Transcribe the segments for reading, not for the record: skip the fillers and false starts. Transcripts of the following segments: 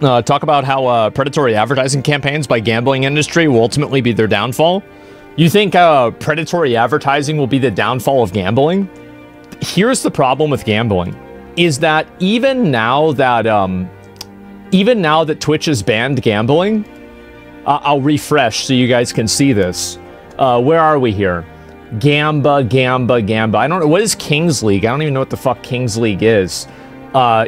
talk about how predatory advertising campaigns by gambling industry will ultimately be their downfall. You think predatory advertising will be the downfall of gambling? Here's the problem with gambling, is that even now that Twitch has banned gambling, I'll refresh so you guys can see this. Where are we here? Gamba. I don't know. What is King's League? I don't even know what the fuck King's League is.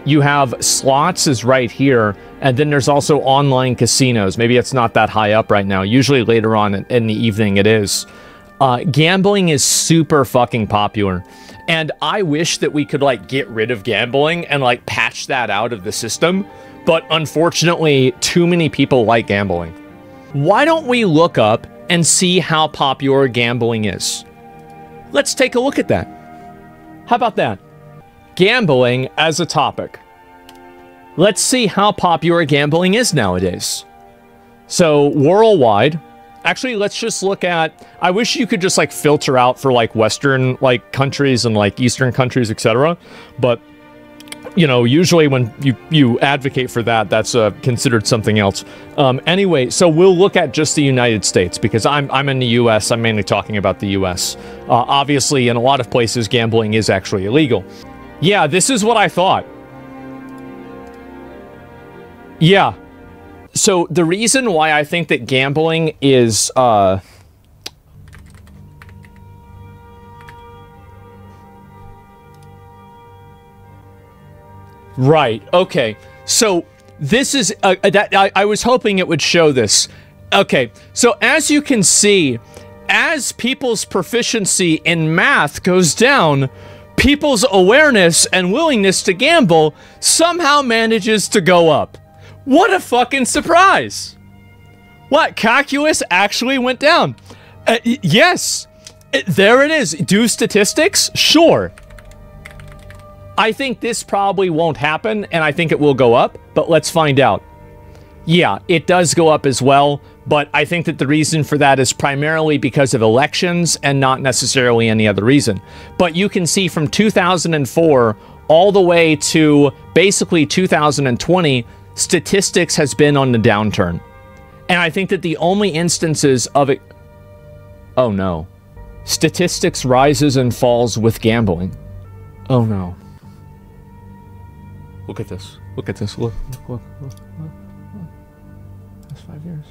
You have slots is right here, and then there's also online casinos. Maybe it's not that high up right now. Usually later on in the evening it is. Gambling is super fucking popular. And I wish that we could, like, get rid of gambling and, like, patch that out of the system. But unfortunately, too many people like gambling. Why don't we look up and see how popular gambling is? Let's take a look at that. How about that? Gambling as a topic. Let's see how popular gambling is nowadays. So, worldwide. Actually, let's just look at... I wish you could just, like, filter out for, like, Western, like, countries and, like, Eastern countries, etc. But, you know, usually when you advocate for that, that's considered something else. Anyway, so we'll look at just the United States, because I'm in the U.S. I'm mainly talking about the U.S. Obviously, in a lot of places, gambling is actually illegal. Yeah, this is what I thought. Yeah. So, the reason why I think that gambling is, Right, okay. So, this is, I was hoping it would show this. Okay, so as you can see, as people's proficiency in math goes down, people's awareness and willingness to gamble somehow manages to go up. What a fucking surprise! What, calculus actually went down? Yes, there it is. Do statistics? Sure. I think this probably won't happen, and I think it will go up, but let's find out. Yeah, it does go up as well, but I think that the reason for that is primarily because of elections and not necessarily any other reason. But you can see from 2004 all the way to basically 2020, statistics has been on the downturn. And I think that the only instances of it... Oh no. Statistics rises and falls with gambling. Oh no. Look at this. Look at this. Look. That's 5 years.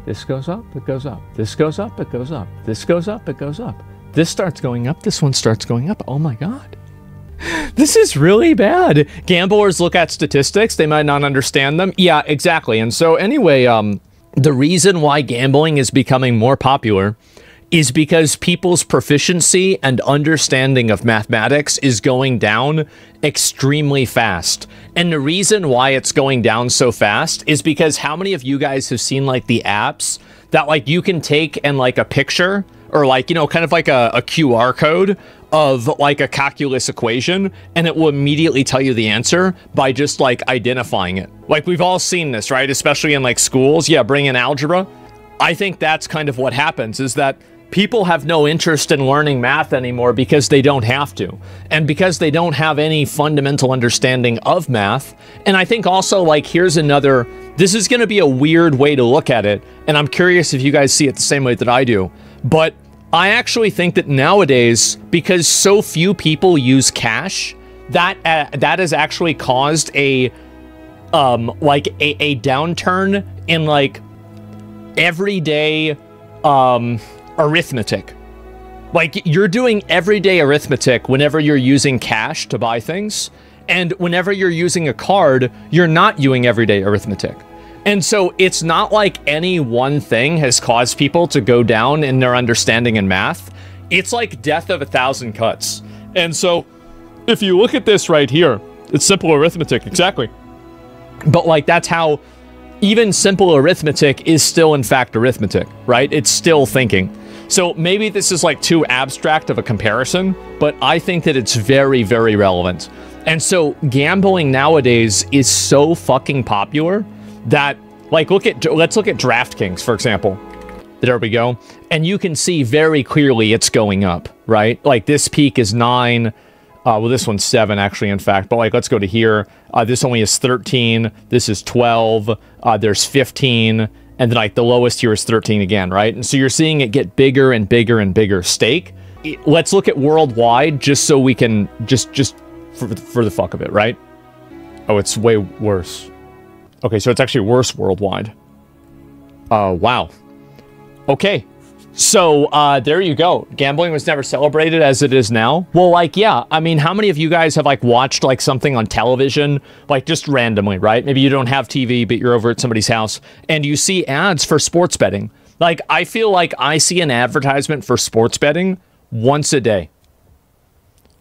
This goes up, it goes up. This goes up, it goes up. This goes up, it goes up. This starts going up, this one starts going up. Oh my god. This is really bad. Gamblers look at statistics, they might not understand them. Yeah, exactly. And so anyway, the reason why gambling is becoming more popular is because people's proficiency and understanding of mathematics is going down extremely fast. And the reason why it's going down so fast is because how many of you guys have seen, like, the apps that, like, you can take and, like, a picture or, like, you know, kind of like a QR code of, like, a calculus equation, and it will immediately tell you the answer by just, like, identifying it. Like, we've all seen this, right? Especially in, like, schools. Yeah, bring in algebra. I think that's kind of what happens, is that people have no interest in learning math anymore because they don't have to. And because they don't have any fundamental understanding of math. And I think also, like, here's another... This is going to be a weird way to look at it, and I'm curious if you guys see it the same way that I do. But I actually think that nowadays, because so few people use cash, that has actually caused a downturn in, like, everyday arithmetic. Like, you're doing everyday arithmetic whenever you're using cash to buy things, and whenever you're using a card, you're not doing everyday arithmetic. And so it's not like any one thing has caused people to go down in their understanding in math. It's like death of 1,000 cuts. And so if you look at this right here, it's simple arithmetic, exactly. But, like, that's how even simple arithmetic is still, in fact, arithmetic, right? It's still thinking. So maybe this is, like, too abstract of a comparison, but I think that it's very, very relevant. And so gambling nowadays is so fucking popular that, like, let's look at DraftKings, for example. There we go. And you can see very clearly it's going up, right? Like, this peak is 9. Well, this one's 7, actually, in fact. But, like, let's go to here. This only is 13. This is 12. There's 15. And then, like, the lowest here is 13 again, right? And so you're seeing it get bigger and bigger and bigger. Stake. Let's look at worldwide just so we can... Just for the fuck of it, right? Oh, it's way worse. Okay, so it's actually worse worldwide. Wow. Okay. So, there you go. Gambling was never celebrated as it is now. Well, like, yeah. I mean, how many of you guys have, like, watched, like, something on television? Like, just randomly, right? Maybe you don't have TV, but you're over at somebody's house, and you see ads for sports betting. Like, I feel like I see an advertisement for sports betting once a day.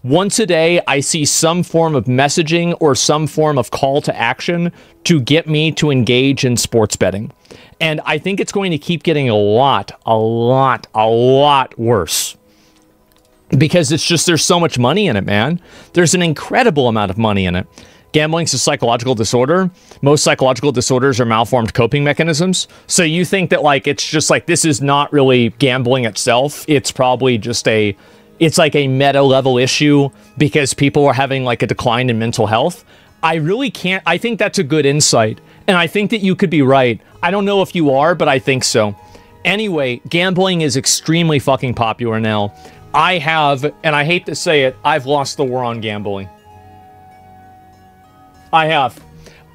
Once a day, I see some form of messaging or some form of call to action to get me to engage in sports betting. And I think it's going to keep getting a lot worse. Because it's just, there's so much money in it, man. There's an incredible amount of money in it. Gambling's a psychological disorder. Most psychological disorders are malformed coping mechanisms. So you think that, like, it's just like, this is not really gambling itself. It's probably just it's like a meta level issue because people are having, like, a decline in mental health. I really can't. I think that's a good insight. And I think that you could be right. I don't know if you are, but I think so. Anyway, gambling is extremely fucking popular now. I have, and I hate to say it, I've lost the war on gambling. I have.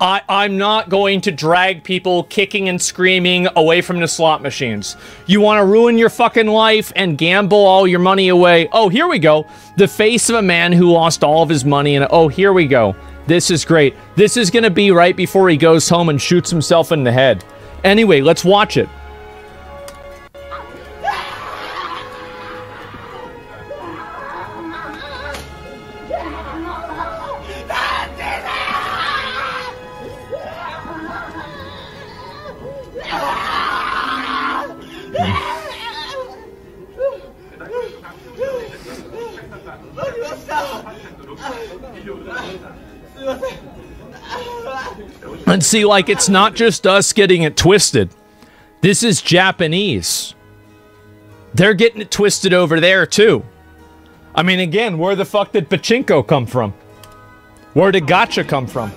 I'm not going to drag people kicking and screaming away from the slot machines. You want to ruin your fucking life and gamble all your money away. Oh, here we go. The face of a man who lost all of his money. And oh, here we go. This is great. This is going to be right before he goes home and shoots himself in the head. Anyway, let's watch it. And see, like, it's not just us getting it twisted. This is Japanese. They're getting it twisted over there, too. I mean, again, where the fuck did pachinko come from? Where did gacha come from?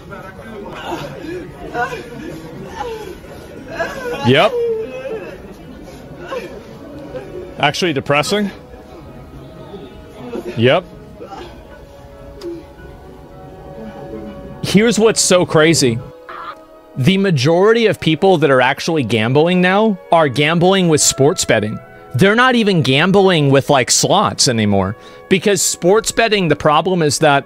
Yep. Actually depressing. Yep. Here's what's so crazy. The majority of people that are actually gambling now are gambling with sports betting. They're not even gambling with, like, slots anymore. Because sports betting, the problem is that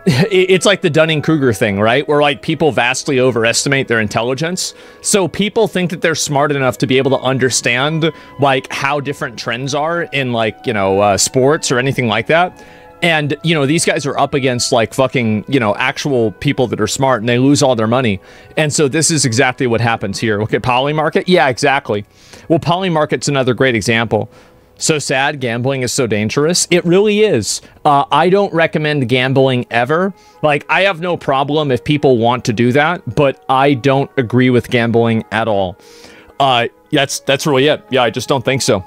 it's like the Dunning-Kruger thing, right? Where, like, people vastly overestimate their intelligence. So people think that they're smart enough to be able to understand, like, how different trends are in, like, you know, sports or anything like that. And, you know, these guys are up against, like, fucking, you know, actual people that are smart, and they lose all their money. And so this is exactly what happens here. Look at Polymarket. Yeah, exactly. Well, Polymarket's another great example. So sad, gambling is so dangerous. It really is. I don't recommend gambling ever. Like, I have no problem if people want to do that, but I don't agree with gambling at all. That's really it. Yeah, I just don't think so.